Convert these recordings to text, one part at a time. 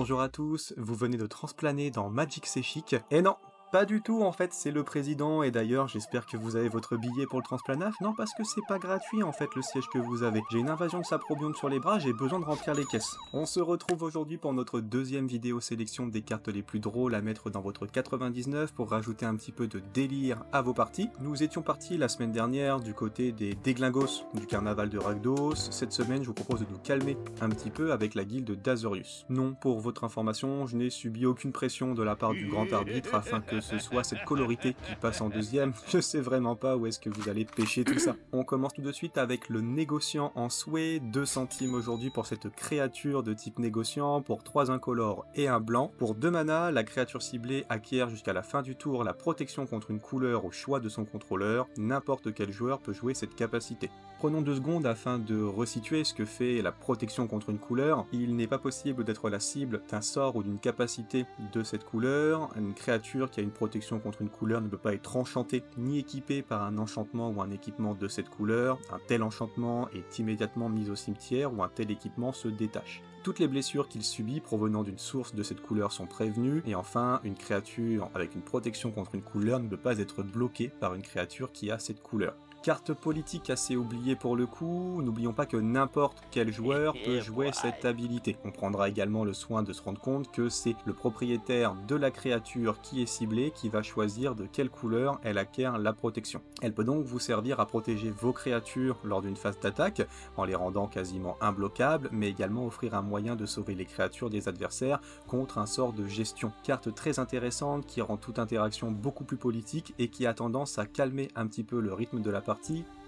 Bonjour à tous, vous venez de transplaner dans Magic C'est Chic. Et non, pas du tout en fait, c'est le président, et d'ailleurs j'espère que vous avez votre billet pour le transplanage. Non, parce que c'est pas gratuit en fait le siège que vous avez. J'ai une invasion de saprobium sur les bras, j'ai besoin de remplir les caisses. On se retrouve aujourd'hui pour notre deuxième vidéo sélection des cartes les plus drôles à mettre dans votre 99 pour rajouter un petit peu de délire à vos parties. Nous étions partis la semaine dernière du côté des déglingos du carnaval de Rakdos. Cette semaine je vous propose de nous calmer un petit peu avec la guilde d'Azorius. Non, pour votre information, je n'ai subi aucune pression de la part du grand arbitre afin que ce soit cette colorité qui passe en deuxième. Je sais vraiment pas où est-ce que vous allez pêcher tout ça. On commence tout de suite avec le négociant en souhait, 2 centimes aujourd'hui pour cette créature de type négociant, pour 3 incolores et un blanc. Pour 2 mana, la créature ciblée acquiert jusqu'à la fin du tour la protection contre une couleur au choix de son contrôleur. N'importe quel joueur peut jouer cette capacité. Prenons 2 secondes afin de resituer ce que fait la protection contre une couleur. Il n'est pas possible d'être la cible d'un sort ou d'une capacité de cette couleur. Une créature qui a une protection contre une couleur ne peut pas être enchantée ni équipée par un enchantement ou un équipement de cette couleur. Un tel enchantement est immédiatement mis au cimetière ou un tel équipement se détache. Toutes les blessures qu'il subit provenant d'une source de cette couleur sont prévenues, et enfin, une créature avec une protection contre une couleur ne peut pas être bloquée par une créature qui a cette couleur. Carte politique assez oubliée pour le coup, n'oublions pas que n'importe quel joueur peut jouer cette habilité. On prendra également le soin de se rendre compte que c'est le propriétaire de la créature qui est ciblée qui va choisir de quelle couleur elle acquiert la protection. Elle peut donc vous servir à protéger vos créatures lors d'une phase d'attaque, en les rendant quasiment imbloquables, mais également offrir un moyen de sauver les créatures des adversaires contre un sort de gestion. Carte très intéressante qui rend toute interaction beaucoup plus politique et qui a tendance à calmer un petit peu le rythme de la partie,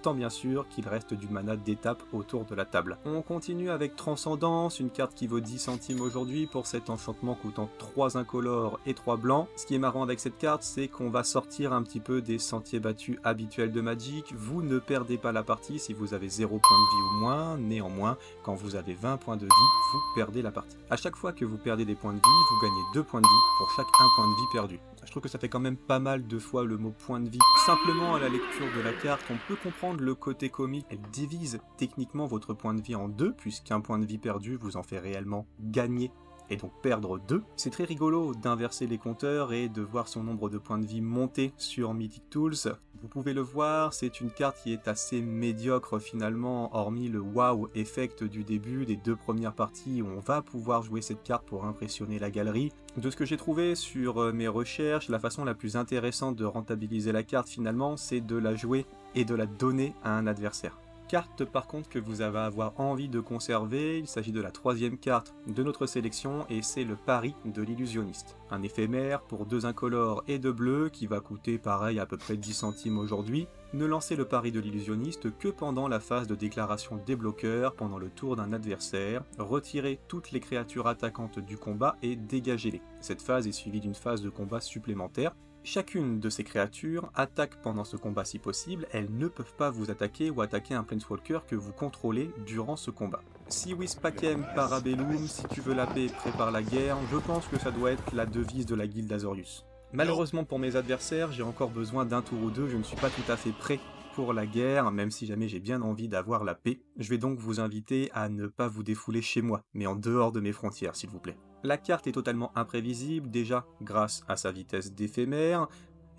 tant bien sûr qu'il reste du mana d'étape autour de la table. On continue avec Transcendance, une carte qui vaut 10 centimes aujourd'hui pour cet enchantement coûtant 3 incolores et 3 blancs. Ce qui est marrant avec cette carte, c'est qu'on va sortir un petit peu des sentiers battus habituels de Magic. Vous ne perdez pas la partie si vous avez 0 points de vie ou moins, néanmoins, quand vous avez 20 points de vie, vous perdez la partie. À chaque fois que vous perdez des points de vie, vous gagnez 2 points de vie pour chaque 1 point de vie perdu. Je trouve que ça fait quand même pas mal de fois le mot point de vie. Simplement à la lecture de la carte, on peut comprendre le côté comique. Elle divise techniquement votre point de vie en deux, puisqu'un point de vie perdu vous en fait réellement gagner et donc perdre 2. C'est très rigolo d'inverser les compteurs et de voir son nombre de points de vie monter sur Mythic Tools. Vous pouvez le voir, c'est une carte qui est assez médiocre finalement, hormis le wow effect du début des 2 premières parties où on va pouvoir jouer cette carte pour impressionner la galerie. De ce que j'ai trouvé sur mes recherches, la façon la plus intéressante de rentabiliser la carte finalement, c'est de la jouer et de la donner à un adversaire. Carte par contre que vous allez avoir envie de conserver, il s'agit de la 3e carte de notre sélection et c'est le pari de l'illusionniste. Un éphémère pour 2 incolores et 2 bleus qui va coûter pareil à peu près 10 centimes aujourd'hui. Ne lancez le pari de l'illusionniste que pendant la phase de déclaration des bloqueurs, pendant le tour d'un adversaire, retirez toutes les créatures attaquantes du combat et dégagez-les. Cette phase est suivie d'une phase de combat supplémentaire. Chacune de ces créatures attaque pendant ce combat si possible, elles ne peuvent pas vous attaquer ou attaquer un Planeswalker que vous contrôlez durant ce combat. Si Wispacem Parabellum, si tu veux la paix, prépare la guerre, je pense que ça doit être la devise de la guilde Azorius. Malheureusement pour mes adversaires, j'ai encore besoin d'un tour ou deux, je ne suis pas tout à fait prêt pour la guerre, même si jamais j'ai bien envie d'avoir la paix. Je vais donc vous inviter à ne pas vous défouler chez moi, mais en dehors de mes frontières s'il vous plaît. La carte est totalement imprévisible, déjà grâce à sa vitesse d'éphémère,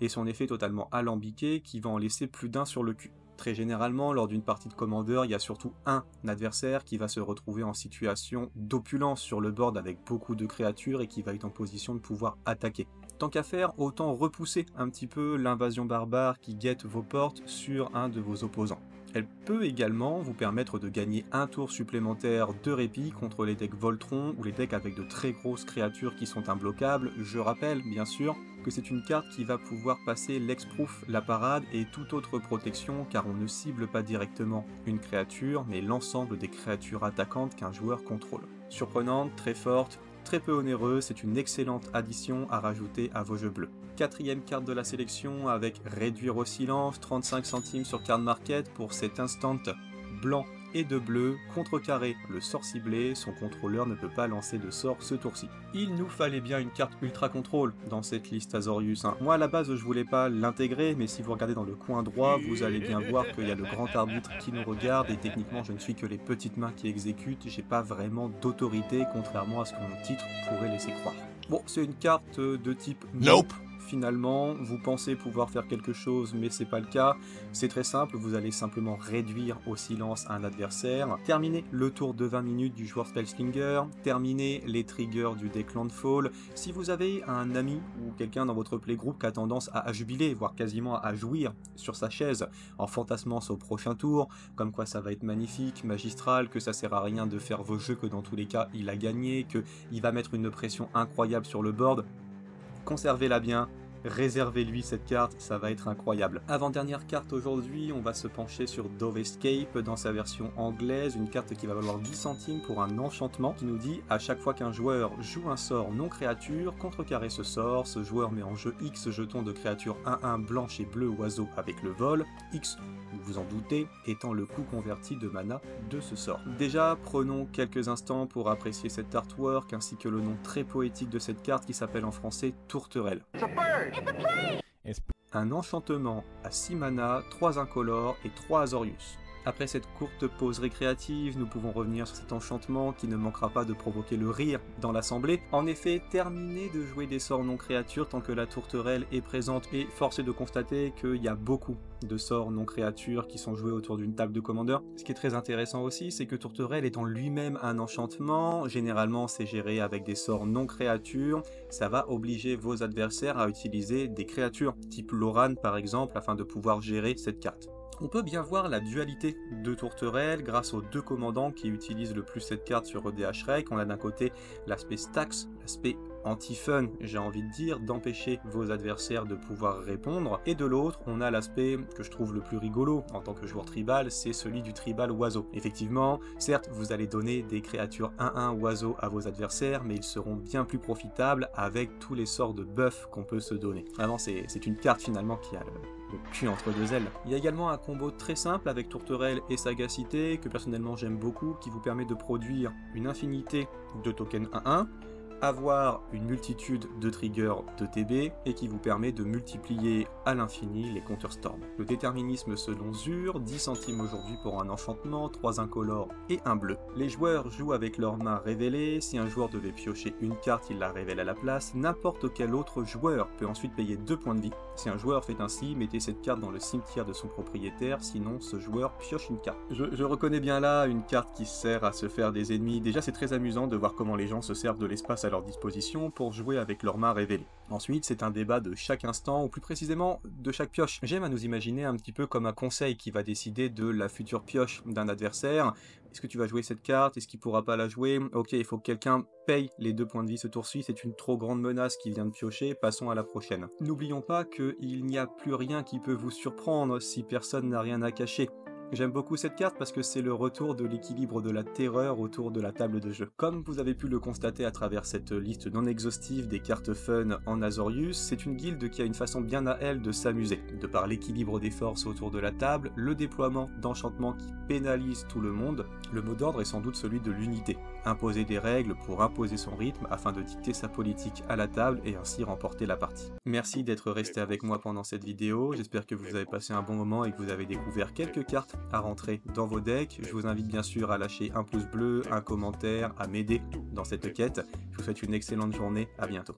et son effet totalement alambiqué qui va en laisser plus d'un sur le cul. Très généralement, lors d'une partie de Commander, il y a surtout un adversaire qui va se retrouver en situation d'opulence sur le board avec beaucoup de créatures et qui va être en position de pouvoir attaquer. Tant qu'à faire, autant repousser un petit peu l'invasion barbare qui guette vos portes sur un de vos opposants. Elle peut également vous permettre de gagner un tour supplémentaire de répit contre les decks Voltron ou les decks avec de très grosses créatures qui sont imbloquables. Je rappelle bien sûr que c'est une carte qui va pouvoir passer l'ex-proof, la parade et toute autre protection car on ne cible pas directement une créature mais l'ensemble des créatures attaquantes qu'un joueur contrôle. Surprenante, très forte, très peu onéreuse, c'est une excellente addition à rajouter à vos jeux bleus. 4e carte de la sélection avec réduire au silence, 35 centimes sur Card Market pour cet instant blanc et de bleu. Contrecarré, le sort ciblé, son contrôleur ne peut pas lancer de sort ce tour-ci. Il nous fallait bien une carte Ultra Control dans cette liste Azorius. Moi à la base je voulais pas l'intégrer, mais si vous regardez dans le coin droit, vous allez bien voir qu'il y a le grand arbitre qui nous regarde, et techniquement je ne suis que les petites mains qui exécutent, j'ai pas vraiment d'autorité, contrairement à ce que mon titre pourrait laisser croire. Bon, c'est une carte de type Nope. Finalement, vous pensez pouvoir faire quelque chose, mais c'est pas le cas. C'est très simple, vous allez simplement réduire au silence un adversaire, terminer le tour de 20 minutes du joueur Spellslinger, terminer les triggers du deck Landfall. Si vous avez un ami ou quelqu'un dans votre playgroup qui a tendance à jubiler, voire quasiment à jouir sur sa chaise, en fantasmant au prochain tour, comme quoi ça va être magnifique, magistral, que ça sert à rien de faire vos jeux, que dans tous les cas il a gagné, qu'il va mettre une pression incroyable sur le board, conservez-la bien. Réservez-lui cette carte, ça va être incroyable. Avant-dernière carte aujourd'hui, on va se pencher sur Dove Escape dans sa version anglaise, une carte qui va valoir 10 centimes pour un enchantement qui nous dit à chaque fois qu'un joueur joue un sort non créature, contrecarrer ce sort, ce joueur met en jeu X jetons de créatures 1-1 blanche et bleu oiseau avec le vol, X, vous vous en doutez, étant le coût converti de mana de ce sort. Déjà, prenons quelques instants pour apprécier cet artwork ainsi que le nom très poétique de cette carte qui s'appelle en français Tourterelle. Un enchantement à 6 mana, 3 incolores et 3 Azorius. Après cette courte pause récréative, nous pouvons revenir sur cet enchantement qui ne manquera pas de provoquer le rire dans l'assemblée. En effet, terminez de jouer des sorts non créatures tant que la tourterelle est présente, et force est de constater qu'il y a beaucoup de sorts non créatures qui sont joués autour d'une table de commandeur. Ce qui est très intéressant aussi, c'est que tourterelle étant lui-même un enchantement, généralement c'est géré avec des sorts non créatures, ça va obliger vos adversaires à utiliser des créatures, type Loran par exemple, afin de pouvoir gérer cette carte. On peut bien voir la dualité de Tourterelle grâce aux deux commandants qui utilisent le plus cette carte sur EDH Rec. On a d'un côté l'aspect Stax, l'aspect anti-fun, j'ai envie de dire, d'empêcher vos adversaires de pouvoir répondre, et de l'autre, on a l'aspect que je trouve le plus rigolo en tant que joueur tribal, c'est celui du tribal oiseau. Effectivement, certes, vous allez donner des créatures 1-1 oiseau à vos adversaires, mais ils seront bien plus profitables avec tous les sorts de buff qu'on peut se donner. Vraiment, c'est une carte finalement qui a le cul entre deux ailes. Il y a également un combo très simple avec Tourterelle et Sagacité, que personnellement j'aime beaucoup, qui vous permet de produire une infinité de tokens 1-1, avoir une multitude de triggers de TB et qui vous permet de multiplier à l'infini les compteurs Storm. Le déterminisme selon Zur, 10 centimes aujourd'hui pour un enchantement, 3 incolores et un bleu. Les joueurs jouent avec leurs mains révélées, si un joueur devait piocher une carte, il la révèle à la place, n'importe quel autre joueur peut ensuite payer 2 points de vie. Si un joueur fait ainsi, mettez cette carte dans le cimetière de son propriétaire, sinon ce joueur pioche une carte. Je reconnais bien là une carte qui sert à se faire des ennemis. Déjà c'est très amusant de voir comment les gens se servent de l'espace à leur disposition pour jouer avec leurs mains révélées. Ensuite, c'est un débat de chaque instant, ou plus précisément de chaque pioche. J'aime à nous imaginer un petit peu comme un conseil qui va décider de la future pioche d'un adversaire. Est-ce que tu vas jouer cette carte? Est-ce qu'il pourra pas la jouer? Ok, il faut que quelqu'un paye les 2 points de vie ce tour-ci, c'est une trop grande menace qui vient de piocher, passons à la prochaine. N'oublions pas qu'il n'y a plus rien qui peut vous surprendre si personne n'a rien à cacher. J'aime beaucoup cette carte parce que c'est le retour de l'équilibre de la terreur autour de la table de jeu. Comme vous avez pu le constater à travers cette liste non exhaustive des cartes fun en Azorius, c'est une guilde qui a une façon bien à elle de s'amuser. De par l'équilibre des forces autour de la table, le déploiement d'enchantements qui pénalisent tout le monde, le mot d'ordre est sans doute celui de l'unité. Imposer des règles pour imposer son rythme afin de dicter sa politique à la table et ainsi remporter la partie. Merci d'être resté avec moi pendant cette vidéo, j'espère que vous avez passé un bon moment et que vous avez découvert quelques cartes à rentrer dans vos decks. Je vous invite bien sûr à lâcher un pouce bleu, un commentaire, à m'aider dans cette quête. Je vous souhaite une excellente journée, à bientôt.